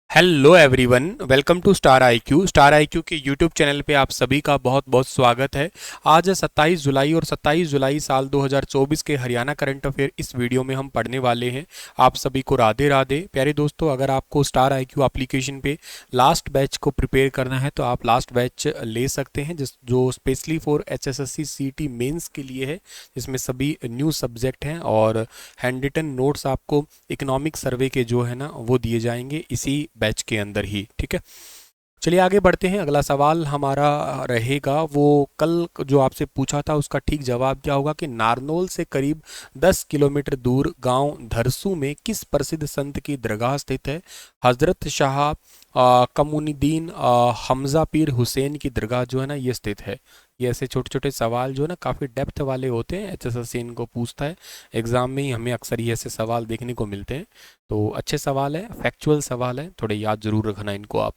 Hello everyone, welcome to Star IQ के YouTube channel पे आप सभी का बहुत बहुत स्वागत है। आज है 27 जुलाई और 27 जुलाई साल 2024 के हरियाणा करंट अफेयर इस वीडियो में हम पढ़ने वाले हैं। आप सभी को राधे राधे। प्यारे दोस्तों, अगर आपको स्टार आईक्यू एप्लीकेशन पे लास्ट बैच को प्रिपेयर करना है तो आप लास्ट बैच ले सकते हैं, जिस जो स्पेशली फॉर एचएसएससी सीटी मेंस के लिए है, जिसमें सभी न्यू सब्जेक्ट हैं और हैंड रिटन नोट्स आपको इकोनॉमिक सर्वे के जो है ना वो दिए जाएंगे इसी बैच के अंदर ही। ठीक है, चलिए आगे बढ़ते हैं। अगला सवाल हमारा रहेगा, वो कल जो आपसे पूछा था उसका ठीक जवाब क्या होगा कि नारनौल से करीब 10 किलोमीटर दूर गांव धरसू में किस प्रसिद्ध संत की दरगाह स्थित है? हजरत शाह कमुनुद्दीन हमजा पीर हुसैन की दरगाह जो है ना ये स्थित है। ये ऐसे छोटे छोटे सवाल जो है ना काफ़ी डेप्थ वाले होते हैं, एचएसएससी इनको पूछता है एग्जाम में ही, हमें अक्सर ये ऐसे सवाल देखने को मिलते हैं। तो अच्छे सवाल है, फैक्चुअल सवाल है, थोड़े याद जरूर रखना इनको आप।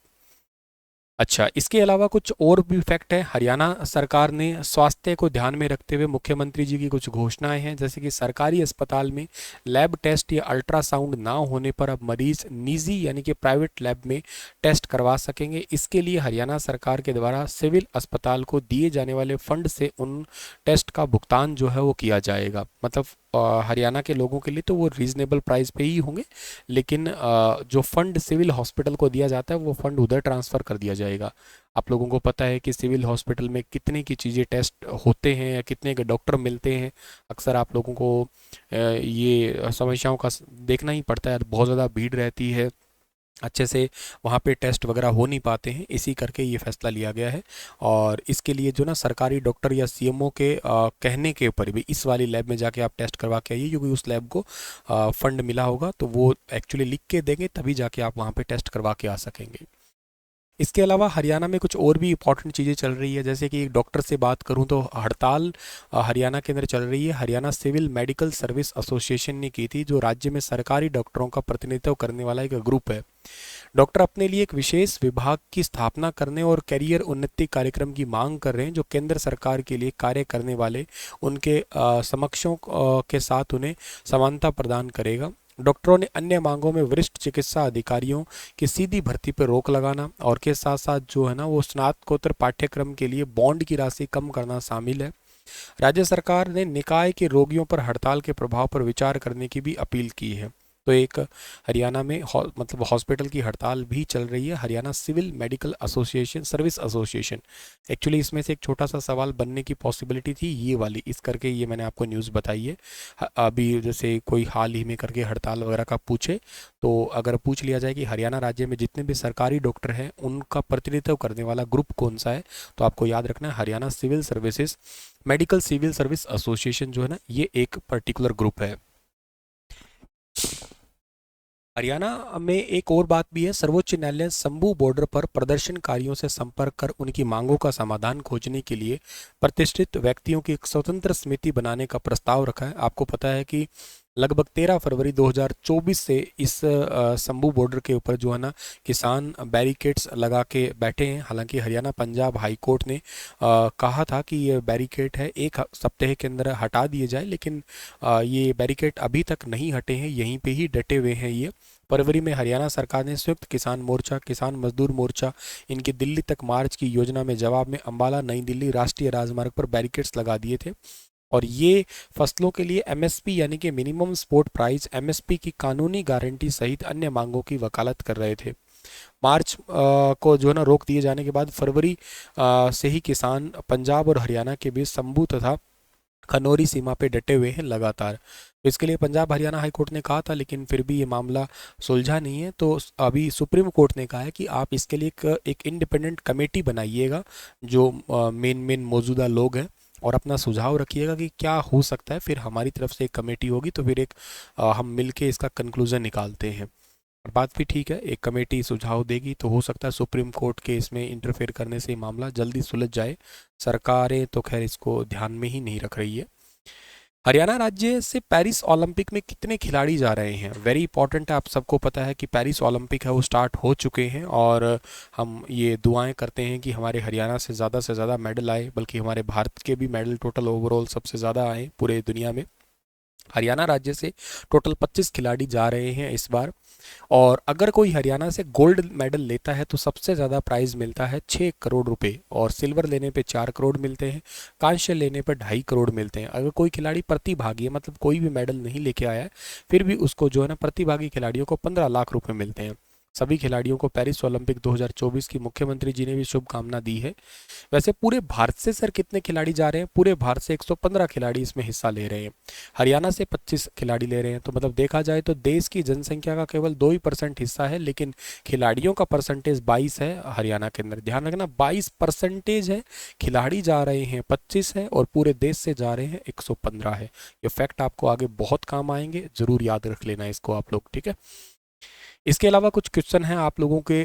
अच्छा, इसके अलावा कुछ और भी फैक्ट है। हरियाणा सरकार ने स्वास्थ्य को ध्यान में रखते हुए मुख्यमंत्री जी की कुछ घोषणाएं हैं, जैसे कि सरकारी अस्पताल में लैब टेस्ट या अल्ट्रासाउंड ना होने पर अब मरीज निजी यानी कि प्राइवेट लैब में टेस्ट करवा सकेंगे। इसके लिए हरियाणा सरकार के द्वारा सिविल अस्पताल को दिए जाने वाले फंड से उन टेस्ट का भुगतान जो है वो किया जाएगा। मतलब हरियाणा के लोगों के लिए तो वो रीजनेबल प्राइस पे ही होंगे, लेकिन जो फंड सिविल हॉस्पिटल को दिया जाता है वो फंड उधर ट्रांसफ़र कर दिया जाएगा। आप लोगों को पता है कि सिविल हॉस्पिटल में कितने की चीज़ें टेस्ट होते हैं या कितने के डॉक्टर मिलते हैं। अक्सर आप लोगों को ये समस्याओं का देखना ही पड़ता है, बहुत ज़्यादा भीड़ रहती है, अच्छे से वहाँ पे टेस्ट वगैरह हो नहीं पाते हैं, इसी करके ये फैसला लिया गया है। और इसके लिए जो ना सरकारी डॉक्टर या सीएमओ के कहने के ऊपर भी इस वाली लैब में जाके आप टेस्ट करवा के आइए, क्योंकि उस लैब को फंड मिला होगा तो वो एक्चुअली लिख के देंगे, तभी जाके आप वहाँ पे टेस्ट करवा के आ सकेंगे। इसके अलावा हरियाणा में कुछ और भी इंपॉर्टेंट चीज़ें चल रही है, जैसे कि एक डॉक्टर से बात करूं तो हड़ताल हरियाणा के अंदर चल रही है। Haryana civil medical service association ने की थी, जो राज्य में सरकारी डॉक्टरों का प्रतिनिधित्व करने वाला एक ग्रुप है। डॉक्टर अपने लिए एक विशेष विभाग की स्थापना करने और करियर उन्नति कार्यक्रम की मांग कर रहे हैं, जो केंद्र सरकार के लिए कार्य करने वाले उनके समक्षों के साथ उन्हें समानता प्रदान करेगा। डॉक्टरों ने अन्य मांगों में वरिष्ठ चिकित्सा अधिकारियों की सीधी भर्ती पर रोक लगाना और के साथ साथ जो है ना वो स्नातकोत्तर पाठ्यक्रम के लिए बॉन्ड की राशि कम करना शामिल है। राज्य सरकार ने निकाय के रोगियों पर हड़ताल के प्रभाव पर विचार करने की भी अपील की है। तो एक हरियाणा में मतलब हॉस्पिटल की हड़ताल भी चल रही है, Haryana civil medical association service association. Actually इसमें से एक छोटा सा सवाल बनने की पॉसिबिलिटी थी ये वाली, इस करके ये मैंने आपको न्यूज़ बताई है। अभी जैसे कोई हाल ही में करके हड़ताल वगैरह का पूछे, तो अगर पूछ लिया जाए कि हरियाणा राज्य में जितने भी सरकारी डॉक्टर हैं उनका प्रतिनिधित्व करने वाला ग्रुप कौन सा है, तो आपको याद रखना है Haryana civil services medical civil service association जो है ना ये एक पर्टिकुलर ग्रुप है। हरियाणा में एक और बात भी है, सर्वोच्च न्यायालय शंभू बॉर्डर पर प्रदर्शनकारियों से संपर्क कर उनकी मांगों का समाधान खोजने के लिए प्रतिष्ठित व्यक्तियों की एक स्वतंत्र समिति बनाने का प्रस्ताव रखा है। आपको पता है कि लगभग 13 फरवरी 2024 से इस शंभू बॉर्डर के ऊपर जो है ना किसान बैरिकेड्स लगा के बैठे हैं। हालांकि हरियाणा पंजाब हाई कोर्ट ने कहा था कि ये बैरिकेड है एक सप्ताह के अंदर हटा दिए जाए, लेकिन ये बैरिकेड अभी तक नहीं हटे हैं, यहीं पे ही डटे हुए हैं ये। फरवरी में हरियाणा सरकार ने संयुक्त किसान मोर्चा, किसान मजदूर मोर्चा, इनकी दिल्ली तक मार्च की योजना में जवाब में अंबाला नई दिल्ली राष्ट्रीय राजमार्ग पर बैरिकेड्स लगा दिए थे। और ये फसलों के लिए एमएसपी यानी कि मिनिमम सपोर्ट प्राइस एमएसपी की कानूनी गारंटी सहित अन्य मांगों की वकालत कर रहे थे। मार्च को जो है ना रोक दिए जाने के बाद फरवरी से ही किसान पंजाब और हरियाणा के बीच शंभू तथा खनौरी सीमा पे डटे हुए हैं लगातार। तो इसके लिए पंजाब हरियाणा हाई कोर्ट ने कहा था, लेकिन फिर भी ये मामला सुलझा नहीं है। तो अभी सुप्रीम कोर्ट ने कहा है कि आप इसके लिए एक इंडिपेंडेंट कमेटी बनाइएगा, जो मेन मेन मौजूदा लोग हैं, और अपना सुझाव रखिएगा कि क्या हो सकता है। फिर हमारी तरफ से एक कमेटी होगी, तो फिर एक हम मिलके इसका कंक्लूजन निकालते हैं। और बात भी ठीक है, एक कमेटी सुझाव देगी तो हो सकता है सुप्रीम कोर्ट के इसमें इंटरफेयर करने से मामला जल्दी सुलझ जाए। सरकारें तो खैर इसको ध्यान में ही नहीं रख रही है। हरियाणा राज्य से पेरिस ओलंपिक में कितने खिलाड़ी जा रहे हैं? वेरी इंपॉर्टेंट है, आप सबको पता है कि पेरिस ओलंपिक है वो स्टार्ट हो चुके हैं, और हम ये दुआएं करते हैं कि हमारे हरियाणा से ज़्यादा मेडल आए, बल्कि हमारे भारत के भी मेडल टोटल ओवरऑल सबसे ज़्यादा आए पूरे दुनिया में। हरियाणा राज्य से टोटल 25 खिलाड़ी जा रहे हैं इस बार। और अगर कोई हरियाणा से गोल्ड मेडल लेता है तो सबसे ज़्यादा प्राइज़ मिलता है 6 करोड़ रुपए, और सिल्वर लेने पे 4 करोड़ मिलते हैं, कांस्य लेने पर 2.5 करोड़ मिलते हैं। अगर कोई खिलाड़ी प्रतिभागी है, मतलब कोई भी मेडल नहीं लेके आया है, फिर भी उसको जो है ना प्रतिभागी खिलाड़ियों को 15 लाख रुपए मिलते हैं। सभी खिलाड़ियों को पेरिस ओलंपिक 2024 की मुख्यमंत्री जी ने भी शुभकामना दी है। वैसे पूरे भारत से सर कितने खिलाड़ी जा रहे हैं? पूरे भारत से 115 खिलाड़ी इसमें हिस्सा ले रहे हैं। हरियाणा से 25 खिलाड़ी ले रहे हैं, तो मतलब देखा जाए तो देश की जनसंख्या का केवल 2% हिस्सा है, लेकिन खिलाड़ियों का परसेंटेज 22 है हरियाणा के अंदर। ध्यान रखना 22% है, खिलाड़ी जा रहे हैं 25 है, और पूरे देश से जा रहे हैं 115 है। ये फैक्ट आपको आगे बहुत काम आएंगे, जरूर याद रख लेना इसको आप लोग, ठीक है। इसके अलावा कुछ क्वेश्चन हैं आप लोगों के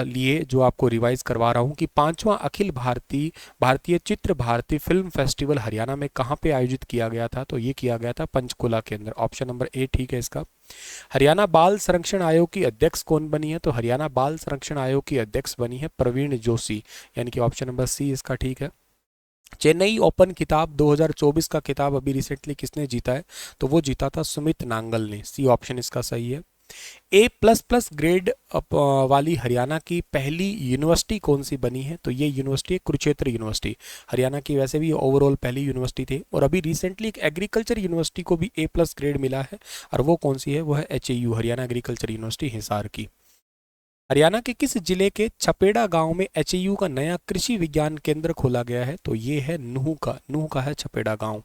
लिए जो आपको रिवाइज करवा रहा हूँ कि 5वां अखिल भारतीय चित्र भारती फिल्म फेस्टिवल हरियाणा में कहाँ पे आयोजित किया गया था? तो ये किया गया था पंचकुला के अंदर। ऑप्शन नंबर ए ठीक है इसका। हरियाणा बाल संरक्षण आयोग की अध्यक्ष कौन बनी है? तो हरियाणा बाल संरक्षण आयोग की अध्यक्ष बनी है प्रवीण जोशी, यानी कि ऑप्शन नंबर सी इसका ठीक है। चेन्नई ओपन खिताब 2024 का खिताब अभी रिसेंटली किसने जीता है? तो वो जीता था सुमित नांगल ने। सी ऑप्शन इसका सही है। A++ ग्रेड वाली हरियाणा की पहली यूनिवर्सिटी कौन सी बनी है? तो ये यूनिवर्सिटी है कुरुक्षेत्र यूनिवर्सिटी। हरियाणा की वैसे भी ओवरऑल पहली यूनिवर्सिटी थी, और अभी रिसेंटली एक एग्रीकल्चर यूनिवर्सिटी को भी A+ ग्रेड मिला है, और वो कौन सी है? वो है HAU, Haryana agriculture university Hisar की। हरियाणा के किस जिले के छपेड़ा गांव में HAU का नया कृषि विज्ञान केंद्र खोला गया है? तो ये है नूह का है छपेड़ा गांव।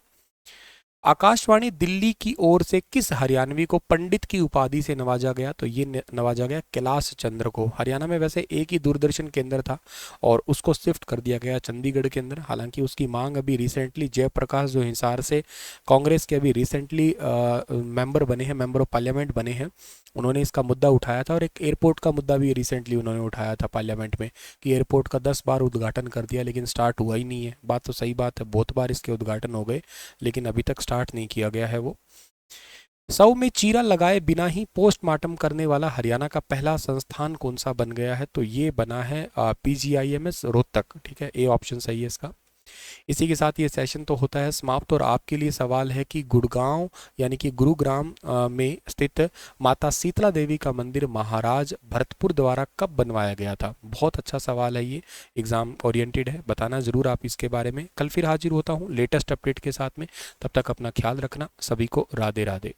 आकाशवाणी दिल्ली की ओर से किस हरियाणवी को पंडित की उपाधि से नवाजा गया? तो ये नवाजा गया कैलाश चंद्र को। हरियाणा में वैसे एक ही दूरदर्शन केंद्र था, और उसको शिफ्ट कर दिया गया चंडीगढ़ के अंदर। हालांकि उसकी मांग अभी रिसेंटली जयप्रकाश जो हिसार से कांग्रेस के अभी रिसेंटली मेंबर बने हैं, मेंबर ऑफ पार्लियामेंट बने हैं, उन्होंने इसका मुद्दा उठाया था। और एक एयरपोर्ट का मुद्दा भी रिसेंटली उन्होंने उठाया था पार्लियामेंट में, कि एयरपोर्ट का 10 बार उद्घाटन कर दिया लेकिन स्टार्ट हुआ ही नहीं है। बात तो सही बात है, बहुत बार इसके उद्घाटन हो गए, लेकिन अभी तक स्टार्ट नहीं किया गया है वो। शव में चीरा लगाए बिना ही पोस्टमार्टम करने वाला हरियाणा का पहला संस्थान कौन सा बन गया है? तो ये बना है PGIMS रोहतक, ठीक है। ए ऑप्शन सही है इसका। इसी के साथ ये सेशन तो होता है समाप्त, और आपके लिए सवाल है कि गुड़गांव यानी कि गुरुग्राम में स्थित माता शीतला देवी का मंदिर महाराज भरतपुर द्वारा कब बनवाया गया था? बहुत अच्छा सवाल है, ये एग्जाम ओरिएंटेड है, बताना जरूर आप इसके बारे में। कल फिर हाजिर होता हूँ लेटेस्ट अपडेट के साथ में, तब तक अपना ख्याल रखना। सभी को राधे राधे।